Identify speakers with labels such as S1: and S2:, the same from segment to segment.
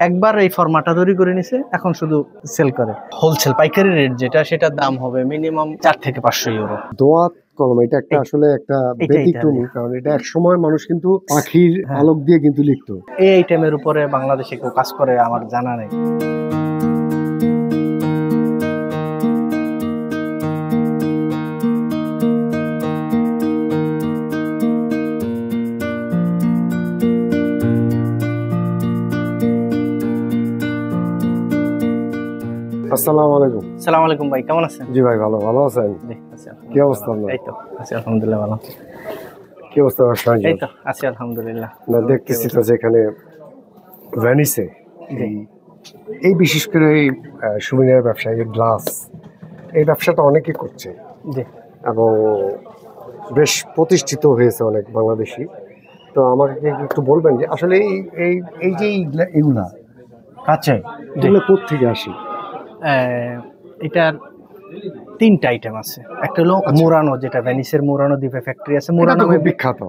S1: একবার এই ফরম্যাটটা তৈরি করে নিছে, এখন শুধু সেল করে। হোলসেল পাইকারি রেট যেটা, সেটার দাম হবে মিনিমাম 4 থেকে 500 ইউরো।
S2: দোয়াত কলম এটা একটা আসলে একটা ব্যতিক্রমী, কারণ এটা এক সময় মানুষ কিন্তু পাখির পালক দিয়ে কিন্তু লিখতো।
S1: এই আইটেমের উপরে বাংলাদেশে কেউ কাজ করে আমার জানা নেই।
S2: আসসালামু আলাইকুম।
S1: আসসালামু আলাইকুম ভাই, কেমন আছেন?
S2: জি ভাই, ভালো আছেন? কি অবস্থা আপনার?
S1: এই তো আছি আলহামদুলিল্লাহ ভালো।
S2: কি অবস্থা ব্যবসা?
S1: এই তো আছি আলহামদুলিল্লাহ।
S2: না, দেখতেছি তো যেখানে ভ্যানিসে এই বিশেষ করে এই সুবিধার ব্যবসা, এই গ্লাস, এই ব্যবসাটা অনেকে করছে এবং বেশ প্রতিষ্ঠিত হয়েছে অনেক বাংলাদেশি। তো আমাকে একটু বলবেন যে আসলে এই যে এগুলা কাছে এগুলো কোত্থেকে আসে?
S1: এটার 3টা আইটেম আছে। একটা হলো মুরানো, যেটা ভেনিসের মুরানো দ্বীপে ফ্যাক্টরি আছে, মুরানো
S2: বিখ্যাত,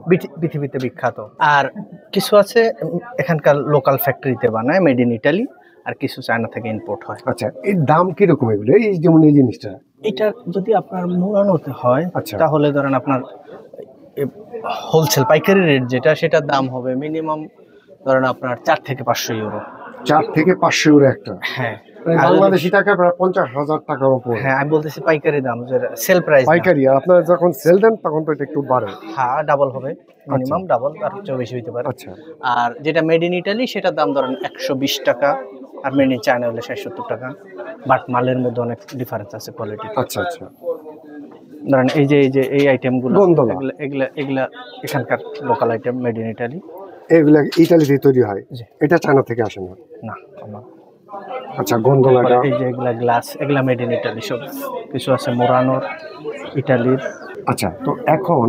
S1: পৃথিবীতে বিখ্যাত। আর কিছু আছে এখানকার লোকাল ফ্যাক্টরিতে বানায়, মেড ইন ইটালি, আর কিছু চায়না থেকে ইম্পোর্ট হয়।
S2: আচ্ছা, এর দাম কিরকম এগুলো? এই যেমন এই জিনিসটা,
S1: এটা যদি আপনার মুরানোতে হয় তাহলে ধরেন আপনার হোলসেল পাইকারি রেট যেটা, সেটার দাম হবে মিনিমাম ধরেন আপনার 4 থেকে 500 ইউরো।
S2: 4 থেকে 500 ইউরো একটা?
S1: হ্যাঁ,
S2: বাংলাদেশি টাকা প্রায় 50,000 টাকার উপর।
S1: হ্যাঁ, আমি বলতেছি পাইকারি দাম, যেটা সেল প্রাইস।
S2: পাইকারি, আর আপনারা যখন সেল দেন তখন তো এটা একটু বাড়ে।
S1: হ্যাঁ, ডাবল হবে, মিনিমাম ডাবল, আর চেয়ে বেশি হতে পারে।
S2: আচ্ছা,
S1: আর যেটা মেড ইন ইটালি সেটার দাম ধরেন 120 টাকা, আর মেড ইন চায়না হলে 60-70 টাকা। বাট মালের মধ্যে অনেক ডিফারেন্স আছে কোয়ালিটি।
S2: আচ্ছা আচ্ছা।
S1: ধরেন এই যে এই আইটেমগুলো, এগুলা এখানকার local item, made in Italy.
S2: এগুলা ইতালিতে তৈরি হয়, এটা চায়না থেকে আসে না?
S1: না।
S2: আচ্ছা, গন্ডোলাটা,
S1: এই যে এগুলা গ্লাস, এগুলা মেড ইন ইটালি, সব কিছু আছে মুরানোর, ইটালির।
S2: আচ্ছা, তো এখন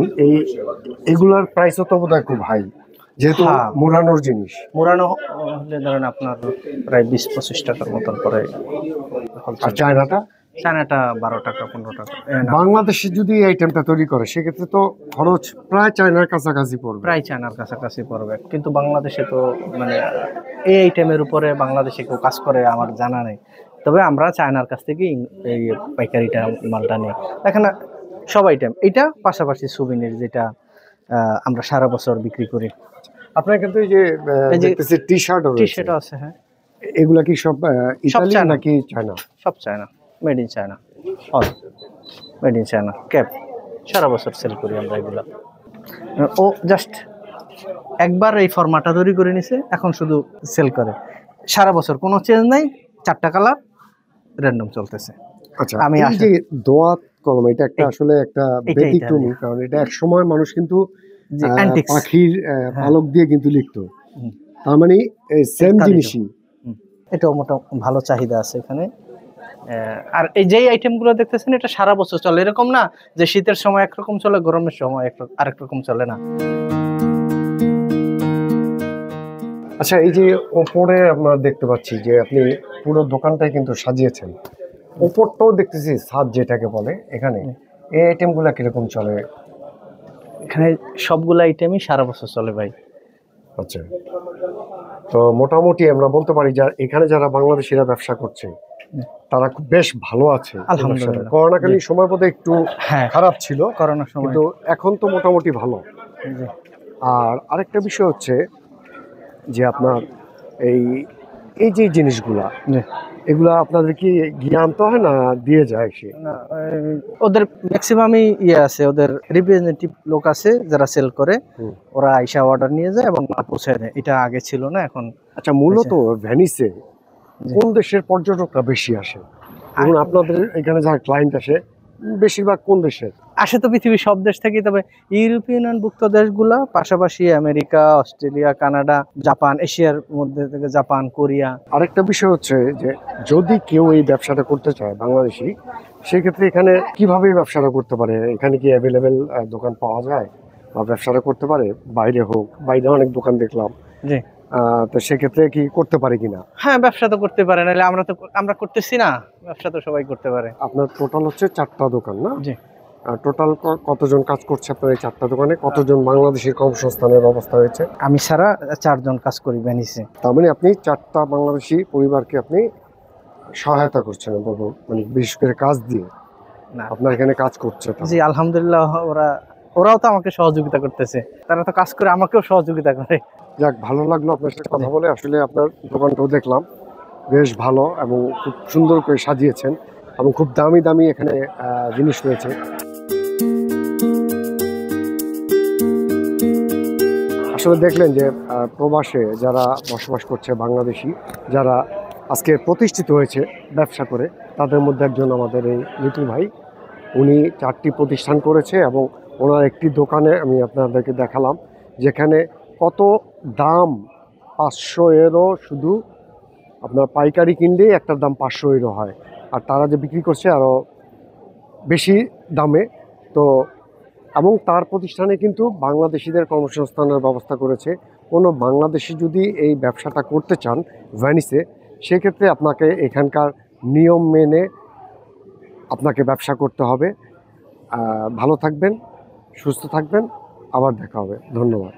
S2: এগুলার প্রাইসও তো বোধহয় খুব হাই, যেহেতু মুরানোর জিনিস।
S1: মুরানো হলে ধরেন আপনার প্রায় 20-25 টাকার মতন পরে।
S2: আর চায়নাটা?
S1: চায়নাটা 12 টাকা 15 টাকা।
S2: বাংলাদেশে যদি এই আইটেমটা তৈরি করে সেক্ষেত্রে তো খরচ প্রায় চায়নার কাছাকাছি পড়বে।
S1: প্রায় চায়নার কাছাকাছি পড়বে, কিন্তু বাংলাদেশে তো মানে এই আইটেমের উপরে বাংলাদেশে কেউ কাজ করে আমার জানা নেই। তবে আমরা চায়নার কাছ থেকে এই পাইকারিটা মালটা নিই। দেখেন সব আইটেম, এটা পাশাপাশি সুবিনির, যেটা আমরা সারা বছর বিক্রি করি।
S2: আপনার কিন্তু এই যে দেখতেছি টি-শার্টও
S1: আছে। হ্যাঁ,
S2: এগুলা কি সব ইতালি নাকি চায়না?
S1: সব China, made in China, all made in China. Cap সারা বছর সেল করি আমরা এগুলা। ও জাস্ট একবার এই ফরম্যাটটা তৈরি করে নিছে, এখন শুধু সেল করে। সারা বছর কোনো চেঞ্জ নাই, 4টা কালার র্যান্ডম চলতেছে।
S2: আচ্ছা, আমি এই যে দোয়াত কলম, এটা একটা আসলে একটা ব্যতিক্রমী, কারণ এটা এক সময় মানুষ কিন্তু পাখির পালক দিয়ে কিন্তু লিখতো। তার মানে সেম জিনিসই।
S1: এটাও মোটামুটি ভালো চাহিদা আছে এখানে। আর এই যেই আইটেমগুলো দেখতেছেন, এটা সারা বছর চলে, এরকম না যে শীতের সময় একরকম চলে, গরমের সময় আরেক রকম চলে না।
S2: আচ্ছা, এই যে ওপরে আমরা দেখতে পাচ্ছি যে আপনি পুরো দোকানটাই কিন্তু সাজিয়েছেন, ওপরটাও দেখতেছি ছাদ যেটাকে বলে, এখানে এই আইটেমগুলো কিরকম চলে?
S1: এখানে সবগুলো আইটেমই সারা বছর চলে ভাই।
S2: আচ্ছা, তো মোটামুটি আমরা বলতে পারি যে এখানে যারা বাংলাদেশিরা ব্যবসা করছে তারা বেশ ভালো আছে আলহামদুলিল্লাহ। করোনাকালীন সময় বোধহয় একটু খারাপ ছিল,
S1: করোনার সময়,
S2: কিন্তু এখন তো মোটামুটি ভালো। আর আরেকটা বিষয় হচ্ছে যে আপনার এই যে জিনিসগুলা, এগুলা আপনাদের কি গিয়ে আনতে হয় না দিয়ে যায়?
S1: ওদের ম্যাক্সিমামই আছে, ওদের রিপ্রেজেন্টেটিভ লোক আছে যারা সেল করে, ওরা আইসা অর্ডার নিয়ে যায় এবং পৌঁছে দেয়। এটা আগে ছিল না, এখন।
S2: আচ্ছা, মূলত ভেনিসে কোন দেশের পর্যটকরা বেশি আসে? এবং আপনাদের এখানে যারা ক্লায়েন্ট আসে বেশিরভাগ কোন দেশের
S1: আসে? তো পৃথিবীর সব দেশ থেকে, তবে ইউরোপিয়ান ভুক্ত দেশগুলা, পাশাপাশি আমেরিকা, অস্ট্রেলিয়া, কানাডা, জাপান, এশিয়ার মধ্যে থেকে জাপান, কোরিয়া।
S2: আরেকটা বিষয় হচ্ছে যে যদি কেউ এই ব্যবসাটা করতে চায় বাংলাদেশি, সেক্ষেত্রে এখানে কিভাবে ব্যবসাটা করতে পারে? এখানে কি অ্যাভেলেবেল দোকান পাওয়া যায় বা ব্যবসাটা করতে পারে? বাইরে হোক, বাইরে অনেক দোকান দেখলাম, তো সেক্ষেত্রে কি করতে পারে কিনা?
S1: হ্যাঁ, ব্যবসা তো করতে পারে, নাহলে আমরা করতেছি না, ব্যবসা তো সবাই করতে পারে।
S2: আপনার টোটাল হচ্ছে 4টা দোকান না?
S1: জি,
S2: টোটাল কতজন কাজ করছে আপনার এই 4টা দোকানে? কতজন বাংলাদেশের কর্মসংস্থানের ব্যবস্থা হয়েছে?
S1: আমি ছাড়া 4 জন কাজ করি ভেনিসে।
S2: তার মানে আপনি 4টা বাংলাদেশি পরিবারকে আপনি সহায়তা করছেন, বলবো মানে বিশেষ করে কাজ দিয়ে
S1: না
S2: আপনার এখানে কাজ করছে।
S1: জি আলহামদুলিল্লাহ, ওরাও তো আমাকে সহযোগিতা করতেছে, তারা তো কাজ করে আমাকেও সহযোগিতা করে।
S2: যাক, ভালো লাগলো আপনার সাথে কথা বলে। আসলে আপনার দোকানটাও দেখলাম বেশ ভালো এবং খুব সুন্দর করে সাজিয়েছেন এবং খুব দামি দামি এখানে জিনিস রয়েছে। আসলে দেখলেন যে প্রবাসে যারা বসবাস করছে, বাংলাদেশি যারা আজকে প্রতিষ্ঠিত হয়েছে ব্যবসা করে, তাদের মধ্যে একজন আমাদের এই লিটু ভাই। উনি 4টি প্রতিষ্ঠান করেছে এবং ওনার একটি দোকানে আমি আপনাদেরকে দেখালাম যেখানে কত দাম, 500 ইউরো শুধু আপনার পাইকারি কিনলেই একটার দাম 500 ইউরো হয়, আর তারা যে বিক্রি করছে আরও বেশি দামে। তো এবং তার প্রতিষ্ঠানে কিন্তু বাংলাদেশিদের কর্মসংস্থানের ব্যবস্থা করেছে। কোনো বাংলাদেশি যদি এই ব্যবসাটা করতে চান ভেনিসে, সেক্ষেত্রে আপনাকে এখানকার নিয়ম মেনে আপনাকে ব্যবসা করতে হবে। ভালো থাকবেন, সুস্থ থাকবেন, আবার দেখা হবে। ধন্যবাদ।